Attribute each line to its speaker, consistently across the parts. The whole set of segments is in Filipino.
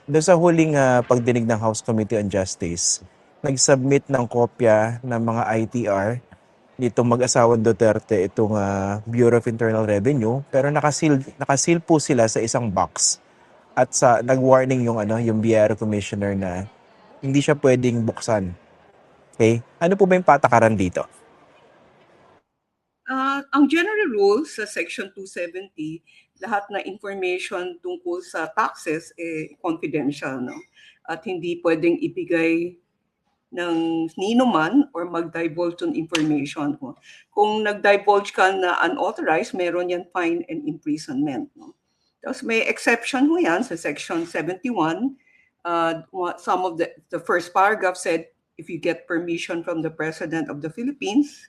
Speaker 1: doon sa huling pagdinig ng House Committee on Justice, nag-submit ng kopya ng mga ITR nitong mag-asawang Duterte itong Bureau of Internal Revenue, pero nakasil po sila sa isang box at nag-warning yung BIR commissioner na hindi siya pwedeng buksan. Okay? Ano po ba yung patakaran dito?
Speaker 2: Ang general rules sa Section 270, lahat na information tungkol sa taxes confidential, no? At hindi pwedeng ibigay ng nino man or mag-divulge ng information. No? Kung nag-divulge ka na unauthorized, meron yan fine and imprisonment. No? Tapos may exception mo yan sa Section 71. Some of the first paragraph said, if you get permission from the President of the Philippines.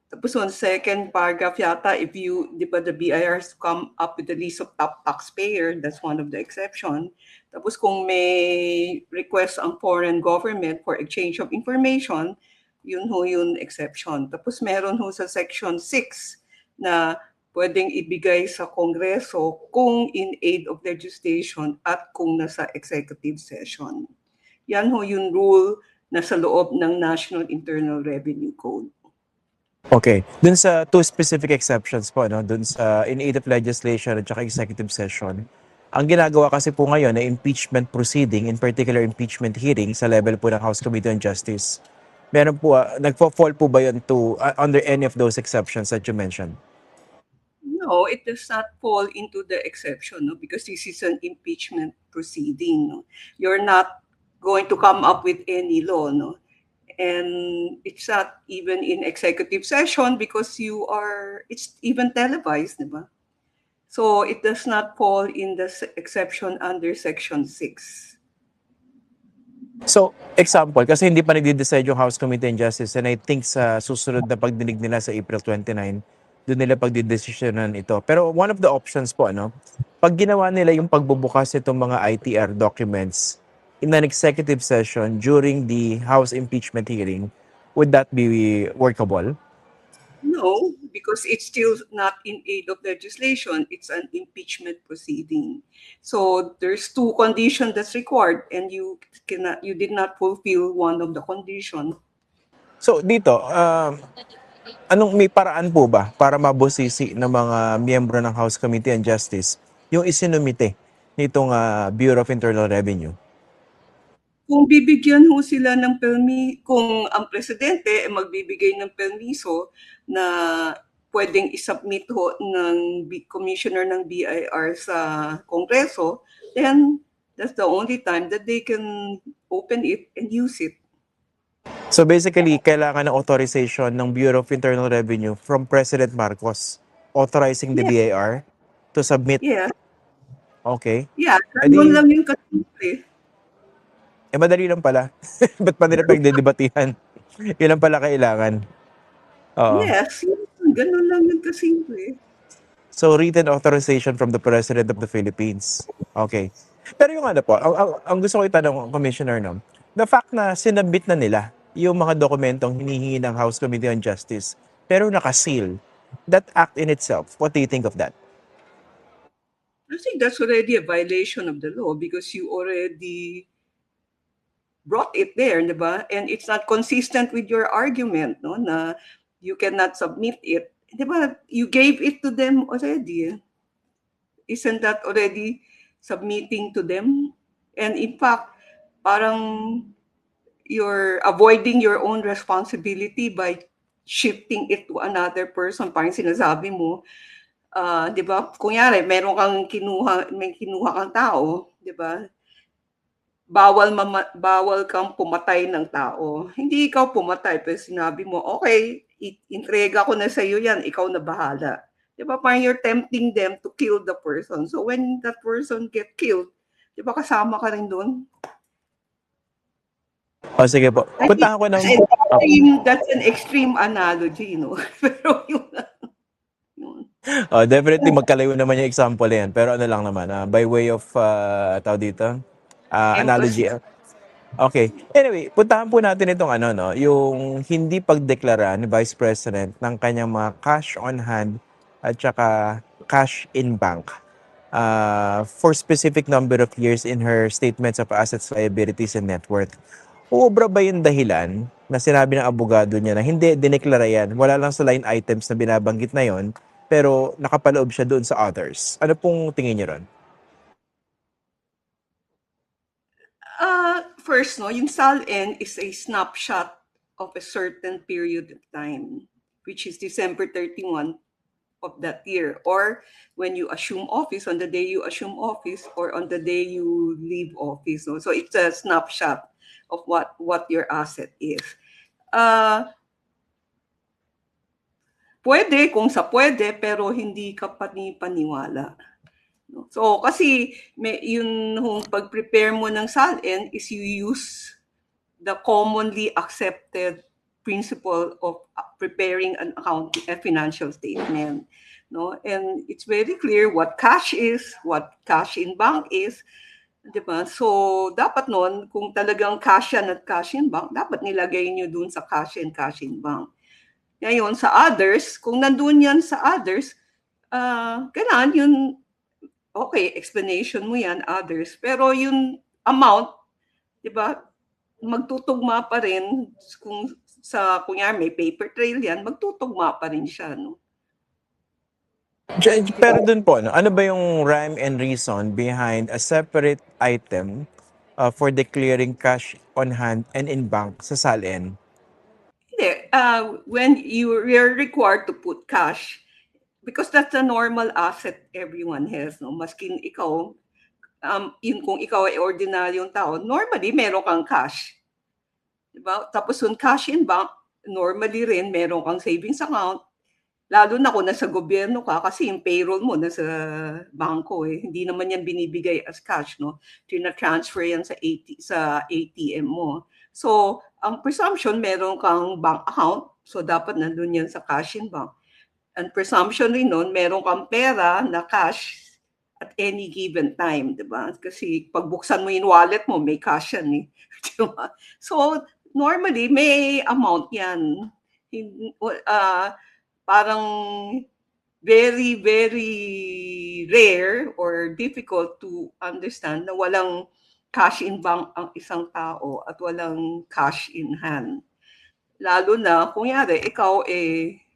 Speaker 2: Tapos on second paragraph yata, if you, di ba, the BIRs come up with the list of top taxpayer, that's one of the exception. Tapos kung may request ang foreign government for exchange of information, yun ho yun exception. Tapos meron ho sa section 6 na pwedeng ibigay sa Kongreso kung in aid of legislation at kung nasa executive session. Yan ho yung rule na sa loob ng National Internal Revenue Code.
Speaker 1: Okay. Dun sa two specific exceptions po, no? Dun sa in aid of legislation at saka executive session, ang ginagawa kasi po ngayon na impeachment proceeding, in particular impeachment hearing sa level po ng House Committee on Justice, meron po, nagpo-fall po ba yun to, under any of those exceptions that you mentioned?
Speaker 2: No, it does not fall into the exception, no? Because this is an impeachment proceeding. No? You're not going to come up with any law, no? And it's not even in executive session because it's even televised, di ba? So it does not fall in the exception under Section 6.
Speaker 1: So, example, kasi hindi pa nagde-decide yung House Committee on Justice and I think sa susunod na pagdinig nila sa April 29, doon nila pagdidesisyonan ito. Pero one of the options po, pag ginawa nila yung pagbubukas itong mga ITR documents in an executive session during the House impeachment hearing, would that be workable?
Speaker 2: No, because it's still not in aid of legislation. It's an impeachment proceeding. So there's two conditions that's required, and you did not fulfill one of the conditions.
Speaker 1: So dito, may paraan po ba para mabusisi ng mga miyembro ng House Committee on Justice yung isinumite nitong Bureau of Internal Revenue?
Speaker 2: Kung bibigyan ho sila ng kung ang presidente magbibigay ng permiso na pwedeng isubmit ho ng commissioner ng BIR sa Kongreso, then that's the only time that they can open it and use it.
Speaker 1: So basically, kailangan ng authorization ng Bureau of Internal Revenue from President Marcos authorizing the BIR to submit.
Speaker 2: Yeah.
Speaker 1: Okay.
Speaker 2: Yeah, ganun lang yung kasimple.
Speaker 1: Madali lang pala. Ba't pa nila pagdedebatihan? Yun lang pala kailangan.
Speaker 2: Yes, ganun lang yung kasimple.
Speaker 1: So, written authorization from the President of the Philippines. Okay. Pero yung po, ang gusto ko itanong, Commissioner, the fact na sinabit na nila yung mga dokumentong hinihingi ng House Committee on Justice, pero nakaseal, that act in itself, what do you think of that?
Speaker 2: I think that's already a violation of the law because you already brought it there, di ba? And it's not consistent with your argument, no? Na you cannot submit it. Di ba? You gave it to them already. Isn't that already submitting to them? And in fact, parang you're avoiding your own responsibility by shifting it to another person. Parang sinasabi mo, di ba? Kunyari, may kinuha kang tao, di ba? Bawal kang pumatay ng tao. Hindi ikaw pumatay, pero sinabi mo, okay, entrega ko na sa iyo yan, ikaw na bahala. Di ba? Parang you're tempting them to kill the person. So when that person get killed, di ba kasama ka rin doon?
Speaker 1: Sige po. Puntahan ko ng...
Speaker 2: That's an extreme analogy, no? Pero yun.
Speaker 1: Definitely magkalayo naman yung example yan. Pero ano lang naman, by way of, tawag dito, analogy. Okay. Anyway, puntahan po natin itong yung hindi pagdeklara ni Vice President ng kanyang mga cash on hand at saka cash in bank. for specific number of years in her statements of assets, liabilities, and net worth. Uubra ba yung dahilan na sinabi ng abogado niya na hindi dineklara yan, wala lang sa line items na binabanggit na yon, pero nakapaloob siya doon sa others? Ano pong tingin niyo ron?
Speaker 2: First, no, yung SALN is a snapshot of a certain period of time, which is December 31 of that year, or when you assume office, on the day you assume office, or on the day you leave office. No? So it's a snapshot of what your asset is. Pwede kung sa pwede, pero hindi ka paniwala. No? So kasi yun pag-prepare mo ng SALN is you use the commonly accepted principle of preparing a financial statement. No? And it's very clear what cash is, what cash in bank is. Diba? So, dapat nun, kung talagang cash yan at cash in bank, dapat nilagay nyo dun sa cash and cash in bank. Ngayon, sa others, kung nandun yan sa others, kailangan yun, okay, explanation mo yan, others. Pero yung amount, diba, magtutugma pa rin kung kunyari may paper trail yan, magtutugma pa rin siya, no?
Speaker 1: Pero dun po, ano ba yung rhyme and reason behind a separate item for declaring cash on hand and in bank sa SALN?
Speaker 2: Hindi. When you're required to put cash, because that's a normal asset everyone has, no? Maskin ikaw, kung ikaw ay ordinaryong tao, normally meron kang cash. Diba? Tapos yung cash in bank, normally rin meron kang savings account. Lalo na kung nasa gobyerno ka, kasi yung payroll mo nasa bangko eh. Hindi naman yan binibigay as cash, no? Tina-transfer yan sa ATM mo. So, ang presumption, meron kang bank account. So, dapat nandun yan sa cash in bank. And presumption rin nun, meron kang pera na cash at any given time, diba? Kasi pagbuksan mo yung wallet mo, may cash yan eh. Diba? So, normally, may amount yan. Parang very, very rare or difficult to understand na walang cash in bank ang isang tao at walang cash in hand. Lalo na, kung yari, ikaw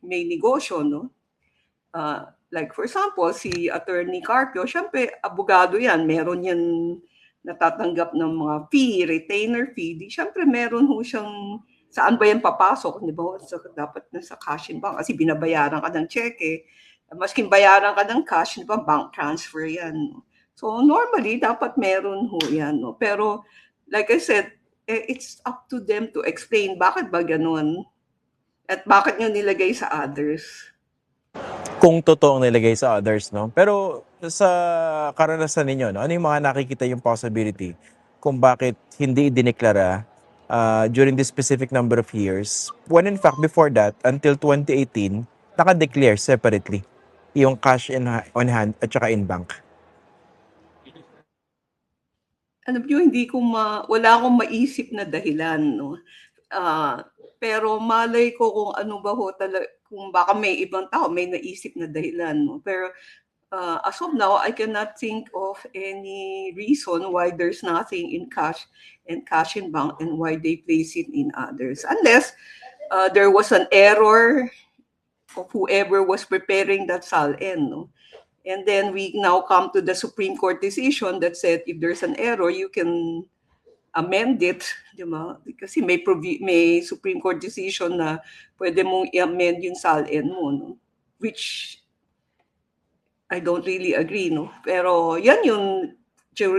Speaker 2: may negosyo, no? Like for example, si Attorney Carpio, syempre, abogado yan, meron yan natatanggap ng mga fee, retainer fee, syempre meron ho siyang saan ba yan papasok? Di ba? So, dapat na sa cash in bank kasi binabayaran ka ng cheque. Maskin bayaran ka ng cash, di ba? Bank transfer yan. So, normally, dapat meron ho yan. No? Pero, like I said, it's up to them to explain bakit ba ganun at bakit nyo nilagay sa others.
Speaker 1: Kung totoong nilagay sa others, no? Pero sa karanasan ninyo, no? Ano yung mga nakikita yung possibility kung bakit hindi dineklara during this specific number of years, when in fact before that, until 2018, naka-declare separately yung cash on hand at saka in bank?
Speaker 2: Alam niyo, wala akong maisip na dahilan, no? Pero malay ko kung ano ba ho kung baka may ibang tao may naisip na dahilan, no? Pero as of now, I cannot think of any reason why there's nothing in cash and cash in bank and why they place it in others. Unless there was an error of whoever was preparing that SALN. No? And then we now come to the Supreme Court decision that said if there's an error, you can amend it. Diba? Kasi may Supreme Court decision na pwede mong i-amend yung SALN mo. No? Which I don't really agree, no? Pero yan yung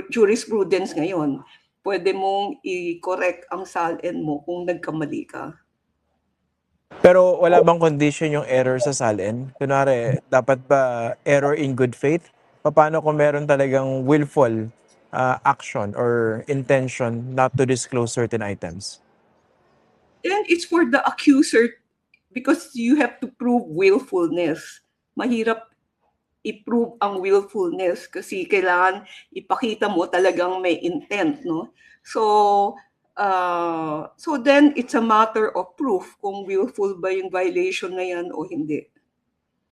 Speaker 2: jurisprudence ngayon. Pwede mong i-correct ang SALN mo kung nagkamali ka.
Speaker 1: Pero wala bang condition yung error sa SALN? Kunwari, dapat ba error in good faith? Paano kung meron talagang willful action or intention not to disclose certain items?
Speaker 2: And it's for the accuser because you have to prove willfulness. Mahirap i-prove ang willfulness kasi kailangan ipakita mo talagang may intent, no? So then it's a matter of proof kung willful ba yung violation na yan o hindi.